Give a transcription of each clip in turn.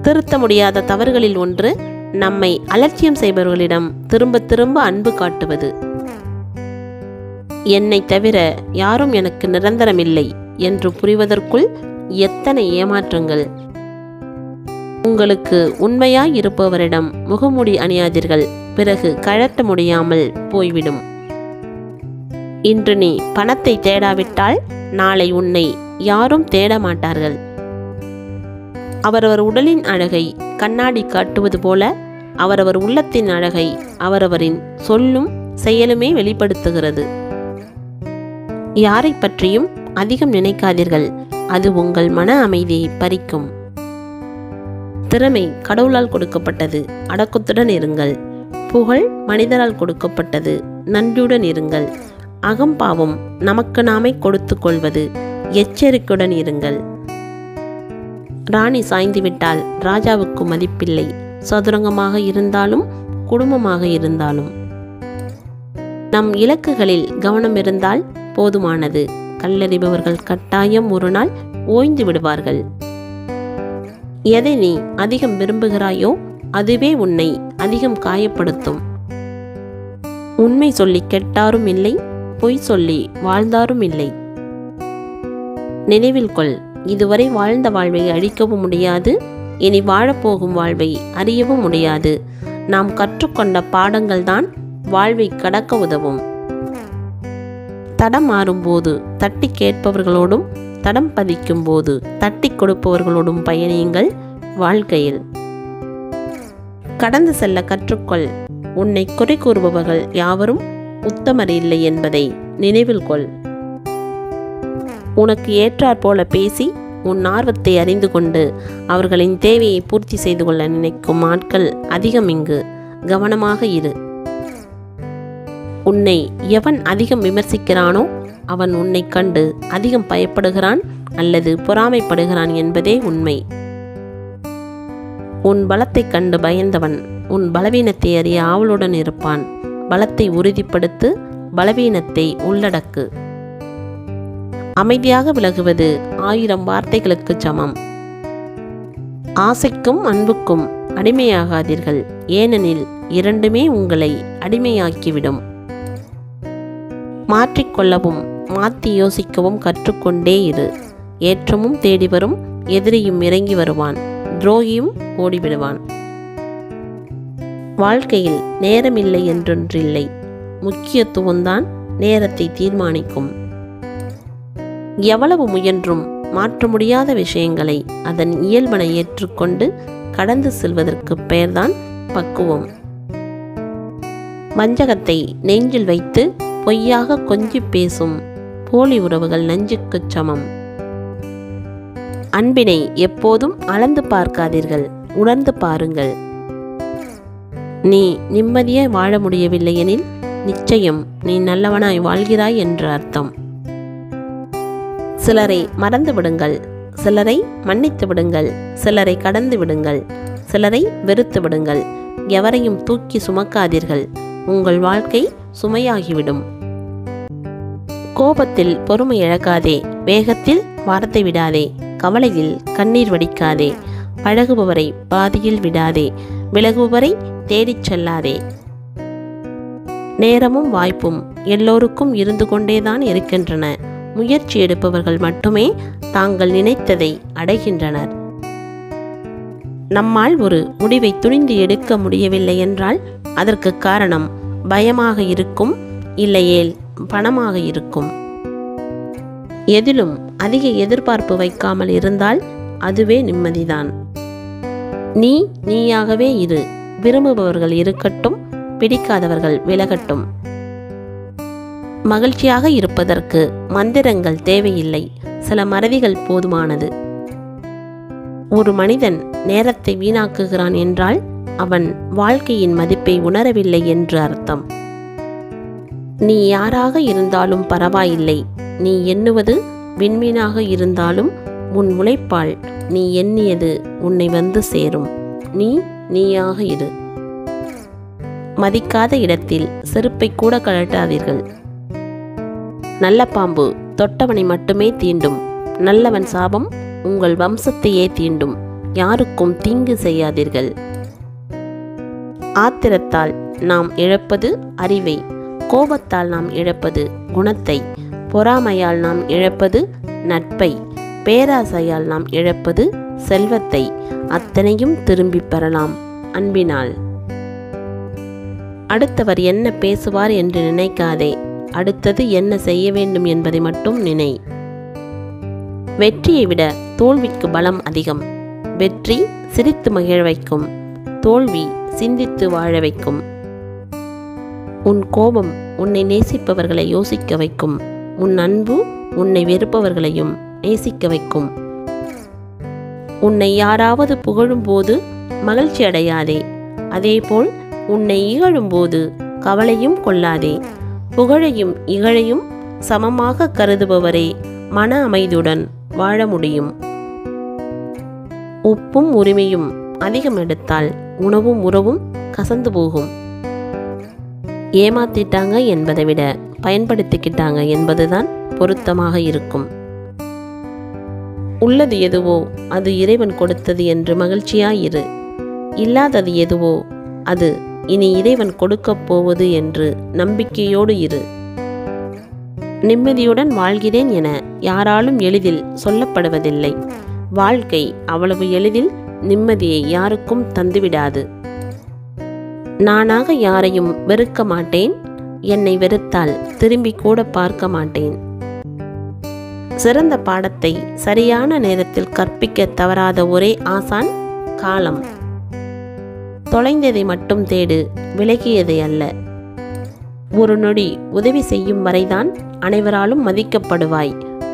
திருத்த முடியாத தவறுகளில் ஒன்று நம்மை அலட்சியம் செய்பவர்களிடம் திரும்ப திரும்ப அன்பு காட்டுவது. என்னை தவிர யாரும் எனக்கு நிரந்தரமில்லை என்று புரிவதற்குள் எத்தனை ஏமாற்றங்கள். உங்களுக்கு உண்மையாய் இருப்பவரிடம் முகமூடி அணியாதீர்கள், பிறகு கழட்ட முடியாமல் போய்விடும். இன்று நீ பணத்தை தேடாவிட்டால் நாளை உன்னை யாரும் தேட மாட்டார்கள். அவரவர் உடலின் அழகை கண்ணாடி காட்டுவது போல அவரவர் உள்ளத்தின் அழகை அவரவரின் சொல்லும் செயலுமே வெளிப்படுத்துகிறது. யாரை பற்றியும் அதிகம் நினைக்காதீர்கள், அது உங்கள் மன அமைதியை பறிக்கும். திறமை கடவுளால் கொடுக்கப்பட்டது, அடக்கத்துடன் இருங்கள். புகழ் மனிதரால் கொடுக்கப்பட்டது, நன்றியுடன் இருங்கள். அகம்பாவம் நமக்கு நாமே கொடுத்து கொள்வது, எச்சரிக்கையுடன் இருங்கள். ராணி சாய்ந்துவிட்டால் ராஜாவுக்கு மதிப்பில்லை, சதுரங்கமாக இருந்தாலும் குடும்பமாக இருந்தாலும். நம் இலக்குகளில் கவனம் இருந்தால் போதுமானது. கல்லறிபவர்கள் கட்டாயம் ஒரு நாள் ஓய்ந்து விடுவார்கள். எதை நீ அதிகம் விரும்புகிறாயோ அதுவே உன்னை அதிகம் காயப்படுத்தும். உண்மை சொல்லி கெட்டாரும் இல்லை, பொய் சொல்லி வாழ்ந்தாரும் இல்லை. நினைவில் கொள், இதுவரை வாழ்ந்த வாழ்வை அழிக்கவும் முடியாது, இனி வாழப்போகும் வாழ்வை அறியவும் முடியாது. நாம் கற்றுக்கொண்ட பாடங்கள் தான் வாழ்வை கடக்க உதவும். தடம் மாறும்போது தட்டி கேட்பவர்களோடும் தடம் பதிக்கும் போது தட்டி கொடுப்பவர்களோடும் பயணியுங்கள் வாழ்க்கையில். கடந்து செல்ல கற்றுக்கொள். உன்னை குறை கூறுபவர்கள் யாவரும் உத்தமர் இல்லை என்பதை நினைவில் கொள். உனக்கு ஏற்றாற் போல பேசி உன் ஆர்வத்தை அறிந்து கொண்டு அவர்களின் தேவையை பூர்த்தி செய்து கொள்ள நினைக்கும் ஆட்கள் அதிகம். இங்கு கவனமாக இரு. உன்னை எவன் அதிகம் விமர்சிக்கிறானோ அவன் உன்னை கண்டு அதிகம் பயப்படுகிறான் அல்லது பொறாமைப்படுகிறான் என்பதே உண்மை. உன் பலத்தை கண்டு பயந்தவன் உன் பலவீனத்தை அறிய ஆவலுடன் இருப்பான். பலத்தை உறுதிப்படுத்து, பலவீனத்தை உள்ளடக்கு. அமைதியாக விலகுவது 1000 வார்த்தைகளுக்கு சமம். ஆசைக்கும் அன்புக்கும் அடிமையாகாதீர்கள், ஏனெனில் இரண்டுமே உங்களை அடிமையாக்கிவிடும். மாற்றிக்கொள்ளவும் மாற்றி யோசிக்கவும் கற்றுக்கொண்டே இரு. ஏற்றமும் தேடி வரும், எதிரியும் இறங்கி வருவான், துரோகியும் ஓடிவிடுவான். வாழ்க்கையில் நேரமில்லை என்றொன்றில்லை, முக்கியத்துவம்தான் நேரத்தை தீர்மானிக்கும். எவ்வளவு முயன்றும் மாற்ற முடியாத விஷயங்களை அதன் இயல்பனை ஏற்றுக்கொண்டு கடந்து செல்வதற்கு பெயர்தான் பக்குவம். வஞ்சகத்தை நெஞ்சில் வைத்து பொய்யாக கொஞ்சி பேசும் போலி உறவுகள் நஞ்சுக்கு சமம். அன்பினை எப்போதும் அளந்து பார்க்காதீர்கள், உணர்ந்து பாருங்கள். நீ நிம்மதியாய் வாழ முடியவில்லை எனில் நிச்சயம் நீ நல்லவனாய் வாழ்கிறாய் என்று அர்த்தம். சிலரை மறந்து விடுங்கள், சிலரை மன்னித்து விடுங்கள், சிலரை கடந்து விடுங்கள், சிலரை வெறுத்து விடுங்கள். எவரையும் தூக்கி சுமக்காதீர்கள், உங்கள் வாழ்க்கை சுமையாகிவிடும். கோபத்தில் பொறுமை இழக்காதே, வேகத்தில் வார்த்தை விடாதே, கவலையில் கண்ணீர் வடிக்காதே. பழகுபவரை பாதியில் விடாதே, விலகுபவரை தேடிச் செல்லாதே. நேரமும் வாய்ப்பும் எல்லோருக்கும் இருந்து கொண்டேதான் இருக்கின்றன. முயற்சி எடுப்பவர்கள் மட்டுமே தாங்கள் நினைத்ததை அடைகின்றனர். நம்மால் ஒரு முடிவை துணிந்து எடுக்க முடியவில்லை என்றால் அதற்கு காரணம் பயமாக இருக்கும், இல்லையேல் பணமாக இருக்கும். எதிலும் அதிக எதிர்பார்ப்பு வைக்காமல் இருந்தால் அதுவே நிம்மதிதான். நீ நீயாகவே இரு. விரும்புபவர்கள் இருக்கட்டும், பிடிக்காதவர்கள் விலகட்டும். மகிழ்ச்சியாக இருப்பதற்கு மந்திரங்கள் தேவையில்லை, சில மறதிகள் போதுமானது. ஒரு மனிதன் நேரத்தை வீணாக்குகிறான் என்றால் அவன் வாழ்க்கையின் மதிப்பை உணரவில்லை என்று அர்த்தம். நீ யாராக இருந்தாலும் பரவாயில்லை, நீ எண்ணுவது விண்மீனாக இருந்தாலும் உன் உழைப்பால் நீ எண்ணியது உன்னை வந்து சேரும். நீ நீயாக இரு. மதிக்காத இடத்தில் செருப்பை கூட கழட்டாதீர்கள். நல்ல பாம்பு தொட்டவனை மட்டுமே தீண்டும், நல்லவன் சாபம் உங்கள் வம்சத்தையே தீண்டும். யாருக்கும் தீங்கு செய்யாதீர்கள். ஆத்திரத்தால் நாம் இழப்பது அறிவை, கோபத்தால் நாம் இழப்பது குணத்தை, பொறாமையால் நாம் இழப்பது நட்பை, பேராசையால் நாம் இழப்பது செல்வத்தை, அத்தனையும் திரும்பி பெறலாம் அன்பினால். அடுத்தவர் என்ன பேசுவார் என்று நினைக்காதே, அடுத்தது என்ன செய்ய வேண்டும் என்பதை மட்டும் நினை. வெற்றியை விட தோல்விக்கு பலம் அதிகம். வெற்றி சிரித்து மகிழ வைக்கும், தோல்வி சிந்தித்து வாழ வைக்கும். உன் கோபம் உன்னை நேசிப்பவர்களை யோசிக்க வைக்கும், உன் அன்பு உன்னை வெறுப்பவர்களையும் நேசிக்க வைக்கும். உன்னை யாராவது புகழும்போது மகிழ்ச்சி அடையாதே, அதேபோல் உன்னை இகழும்போது கவலையும் கொள்ளாதே. புகழையும் இகழையும் சமமாக கருதுபவரே மன அமைதியுடன் வாழ முடியும். உப்பும் உரிமையும் அதிகம் எடுத்தால் உணவும் உறவும் கசந்து போகும். ஏமாத்திட்டாங்க என்பதை விட பயன்படுத்திக்கிட்டாங்க என்பதுதான் பொருத்தமாக இருக்கும். உள்ளது எதுவோ அது இறைவன் கொடுத்தது என்று மகிழ்ச்சியாயிரு. இல்லாதது எதுவோ அது இனி இறைவன் கொடுக்கப் போவது என்று நம்பிக்கையோடு இரு. நிம்மதியுடன் வாழ்கிறேன் என யாராலும் எளிதில் சொல்லப்படுவதில்லை. வாழ்க்கை அவ்வளவு எளிதில் நிம்மதியை யாருக்கும் தந்துவிடாது. நானாக யாரையும் வெறுக்க மாட்டேன், என்னை வெறுத்தால் திரும்பி கூட பார்க்க மாட்டேன். சிறந்த பாடத்தை சரியான நேரத்தில் கற்பிக்க தவறாத ஒரே ஆசான் காலம். தொலைந்ததை மட்டும் தேடு, விலகியதை அல்ல. ஒரு நொடி உதவி செய்யும் வரைதான் அனைவராலும் மதிக்கப்படுவாய்.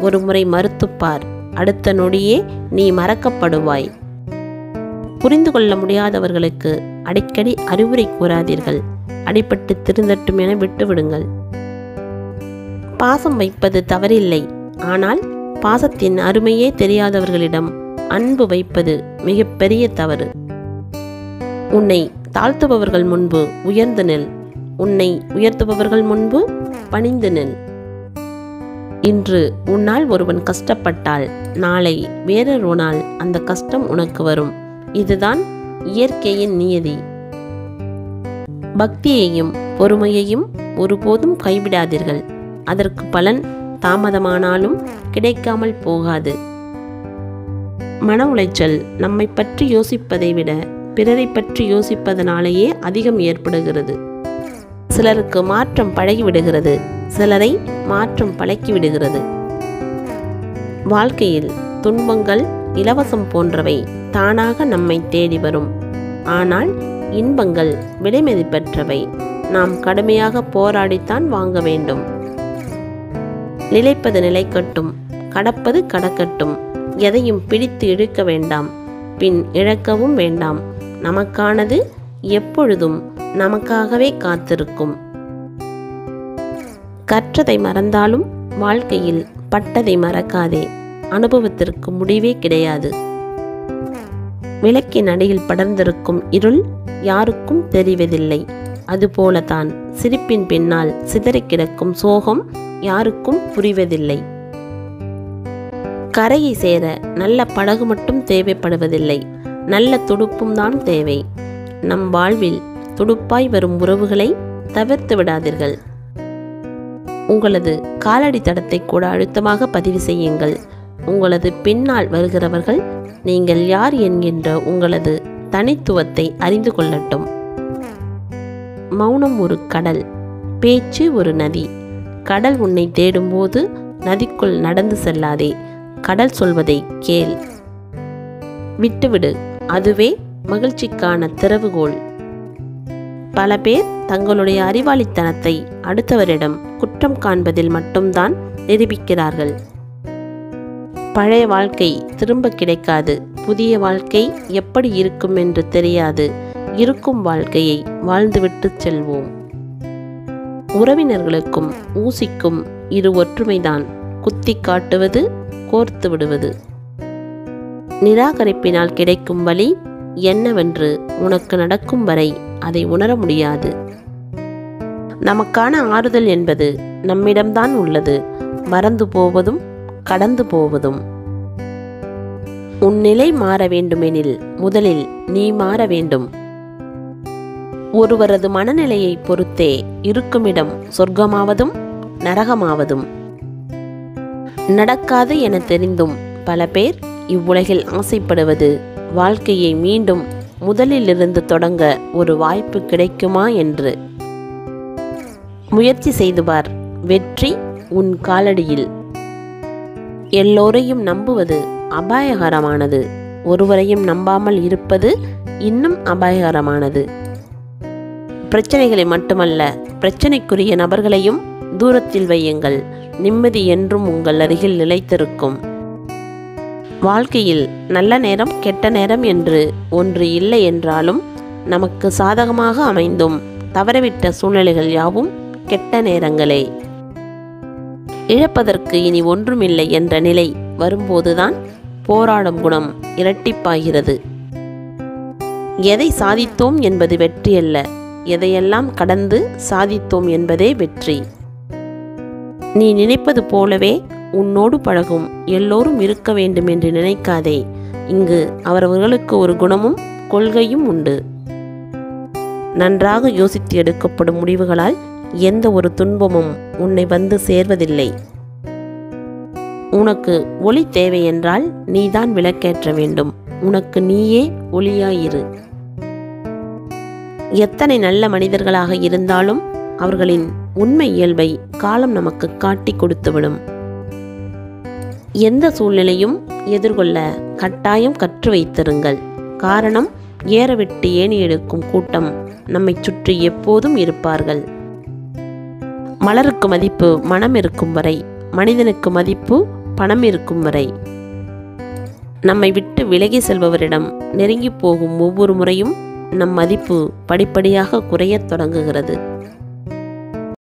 ஒரு முறை மறுத்துப்பார், அடுத்த நொடியே நீ மறக்கப்படுவாய். புரிந்து கொள்ள முடியாதவர்களுக்கு அடிக்கடி அறிவுரை கூறாதீர்கள். அடிபட்டு திருந்தட்டும் என விட்டுவிடுங்கள். பாசம் வைப்பது தவறில்லை, ஆனால் பாசத்தின் அருமையே தெரியாதவர்களிடம் அன்பு வைப்பது மிகப்பெரிய தவறு. உன்னை தாழ்த்துபவர்கள் முன்பு உயர்ந்து நில், உன்னை உயர்த்துபவர்கள் முன்பு பணிந்து நில். இன்று உன்னால் ஒருவன் கஷ்டப்பட்டால் நாளை வேறொரு நாள் அந்த கஷ்டம் உனக்கு வரும். இதுதான் இயற்கையின் நியதி. பக்தியையும் பொறுமையையும் ஒருபோதும் கைவிடாதீர்கள். அதற்கு பலன் தாமதமானாலும் கிடைக்காமல் போகாது. மன உளைச்சல் நம்மை பற்றி யோசிப்பதை விட பிறரை பற்றி யோசிப்பதனாலேயே அதிகம் ஏற்படுகிறது. சிலருக்கு மாற்றம் பழகிவிடுகிறது, சிலரை மாற்றம் பழக்கிவிடுகிறது. வாழ்க்கையில் துன்பங்கள் இலவசம் போன்றவை தானாக நம்மை தேடி வரும். ஆனால் இன்பங்கள் விலைமதிப்பற்றவை, நாம் கடுமையாக போராடித்தான் வாங்க வேண்டும். நிலைப்பது நிலைக்கட்டும், கடப்பது கடக்கட்டும். எதையும் பிடித்து இழுக்க வேண்டாம், பின் இழக்கவும் வேண்டாம். நமக்கானது எப்பொழுதும் நமக்காகவே காத்திருக்கும். கற்றதை மறந்தாலும் வாழ்க்கையில் பட்டதை மறக்காதே. அனுபவத்திற்கு முடிவே கிடையாது. விளக்கின் அடியில் படர்ந்திருக்கும் இருள் யாருக்கும் தெரிவதில்லை. அதுபோலதான் சிரிப்பின் பின்னால் சிதறி கிடக்கும் சோகம் யாருக்கும் புரிவதில்லை. கரையை சேர நல்ல படகு மட்டும் தேவைப்படுவதில்லை, நல்ல துடுப்பும் தான் தேவை. நம் வாழ்வில் துடுப்பாய் வரும் உறவுகளை தவிர்த்து விடாதீர்கள். உங்களது காலடி தடத்தை கூட அழுத்தமாக பதிவு செய்யுங்கள். உங்களது பின்னால் வருகிறவர்கள் நீங்கள் யார் என்கின்ற உங்களது தனித்துவத்தை அறிந்து கொள்ளட்டும். மௌனம் ஒரு கடல், பேச்சு ஒரு நதி. கடல் உன்னை தேடும்போது நதிக்குள் நடந்து செல்லாதே, கடல் சொல்வதை கேள். விட்டுவிடு, அதுவே மகிழ்ச்சிக்கான திறவுகோல். பல பேர் தங்களுடைய அறிவாளித்தனத்தை அடுத்தவரிடம் குற்றம் காண்பதில் மட்டும்தான் நிரூபிக்கிறார்கள். பழைய வாழ்க்கை திரும்ப கிடைக்காது. புதிய வாழ்க்கை எப்படி இருக்கும் என்று தெரியாது. இருக்கும் வாழ்க்கையை வாழ்ந்துவிட்டு செல்வோம். உறவினர்களுக்கும் ஊசிக்கும் இரு ஒற்றுமைதான், குத்தி காட்டுவது, கோர்த்து விடுவது. நிராகரிப்பினால் கிடைக்கும் வழி என்னவென்று உனக்கு நடக்கும் வரை அதை உணர முடியாது. நமக்கான ஆறுதல் என்பது நம்மிடம்தான் உள்ளது, மறந்து போவதும் கடந்து போவதும். உன் நிலை மாற வேண்டுமெனில் முதலில் நீ மாற வேண்டும். ஒருவரது மனநிலையை பொறுத்தே இருக்குமிடம் சொர்க்கமாவதும் நரகமாவதும். நடக்காது என தெரிந்தும் பல பேர் இவ்வுலகில் ஆசைப்படுவது வாழ்க்கையை மீண்டும் முதலிலிருந்து தொடங்க ஒரு வாய்ப்பு கிடைக்குமா என்று. முயற்சி செய்து பார், வெற்றி உன் காலடியில். எல்லோரையும் நம்புவது அபாயகரமானது, ஒருவரையும் நம்பாமல் இருப்பது இன்னும் அபாயகரமானது. பிரச்சனைகளை மட்டுமல்ல, பிரச்சனைக்குரிய நபர்களையும் தூரத்தில் வையுங்கள். நிம்மதி என்றும் உங்கள் அருகில் நிலைத்திருக்கும். வாழ்க்கையில் நல்ல நேரம் கெட்ட நேரம் என்று ஒன்று இல்லை என்றாலும் நமக்கு சாதகமாக அமைந்தும் தவறவிட்ட சூழ்நிலைகள் யாவும் கெட்ட நேரங்களே. இழப்பதற்கு இனி ஒன்றுமில்லை என்ற நிலை வரும்போதுதான் போராடும் குணம் இரட்டிப்பாகிறது. எதை சாதித்தோம் என்பது வெற்றி அல்ல, எதையெல்லாம் கடந்து சாதித்தோம் என்பதே வெற்றி. நீ நினைப்பது போலவே உன்னோடு பழகும் எல்லோரும் இருக்க வேண்டும் என்று நினைக்காதே. இங்கு அவரவர்களுக்கு ஒரு குணமும் கொள்கையும் உண்டு. நன்றாக யோசித்து எடுக்கப்படும் முடிவுகளால் எந்த ஒரு துன்பமும் உன்னை வந்து சேர்வதில்லை. உனக்கு ஒளி தேவை என்றால் நீதான் விளக்கேற்ற வேண்டும். உனக்கு நீயே ஒளியாயிரு. எத்தனை நல்ல மனிதர்களாக இருந்தாலும் அவர்களின் உண்மை இயல்பை காலம் நமக்கு காட்டி கொடுத்துவிடும். எந்த சூழ்நிலையும் எதிர்கொள்ள கட்டாயம் கற்று வைத்திருங்கள். காரணம், ஏறவிட்டு ஏணி எடுக்கும் கூட்டம் நம்மை சுற்றி எப்போதும் இருப்பார்கள். மலருக்கு மதிப்பு மனம் இருக்கும் வரை, மனிதனுக்கு மதிப்பு பணம் இருக்கும் வரை. நம்மை விட்டு விலகி செல்பவரிடம் நெருங்கி போகும் ஒவ்வொரு முறையும் நம் மதிப்பு படிப்படியாக குறையத் தொடங்குகிறது.